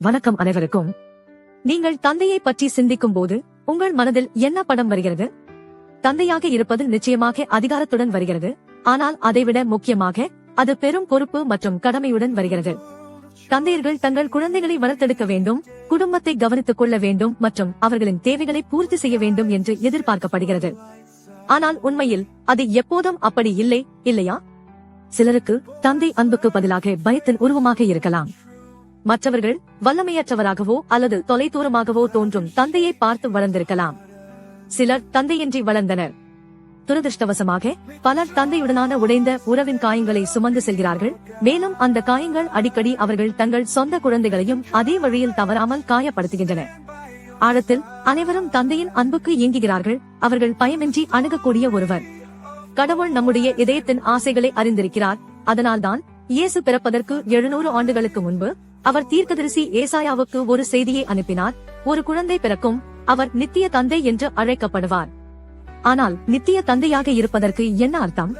வணக்கம் அனைவருக்கும். நீங்கள் தந்தையை பற்றி சிந்திக்கும் போது உங்கள் மனதில் என்ன படம் வருகிறது? தந்தையாக இருப்பது நிச்சயமாக அதிகாரத்துடன் வருகிறது. ஆனால் அதைவிட முக்கியமாக அது பெரும் பொறுப்பு மற்றும் கடமையுடன் வருகிறது. தந்தையர்கள் தங்கள் குழந்தைகளை வளர்த்தெடுக்க வேண்டும், குடும்பத்தை கவனித்துக் கொள்ள வேண்டும் மற்றும் அவர்களின் தேவைகளை பூர்த்தி செய்ய வேண்டும் என்று எதிர்பார்க்கப்படுகிறது. ஆனால் உண்மையில் அது எப்போதும் அப்படி இல்லை, இல்லையா? சிலருக்கு தந்தை அன்புக்கு பதிலாக பயத்தின் உருவமாக இருக்கலாம். மற்றவர்கள் வல்லமையற்றவராகவோ அல்லது தொலைதூரமாகவோ தோன்றும் தந்தையை பார்த்து வளர்ந்திருக்கலாம். சிலர் தந்தையின்றி வளர்ந்தனர். துரதிருஷ்டவசமாக பலர் தந்தையுடனான உடைந்த உறவின் காயங்களை சுமந்து செல்கிறார்கள். மேலும் அந்த காயங்கள் அடிக்கடி அவர்கள் தங்கள் சொந்த குழந்தைகளையும் அதே வழியில் தவறாமல் காயப்படுத்துகின்றன. ஆழத்தில் அனைவரும் தந்தையின் அன்புக்கு இயங்குகிறார்கள். அவர்கள் பயமின்றி அணுகக்கூடிய ஒருவர். கடவுள் நம்முடைய இதயத்தின் ஆசைகளை அறிந்திருக்கிறார். அதனால்தான் இயேசு பிறப்பதற்கு 700 ஆண்டுகளுக்கு முன்பு அவர் தீர்க்கதரிசி ஏசாயாவுக்கு ஒரு செய்தியை அனுப்பினார். ஒரு குழந்தை பிறக்கும், அவர் நித்திய தந்தை என்று அழைக்கப்படுவார். ஆனால் நித்திய தந்தையாக இருப்பதற்கு என்ன அர்த்தம்?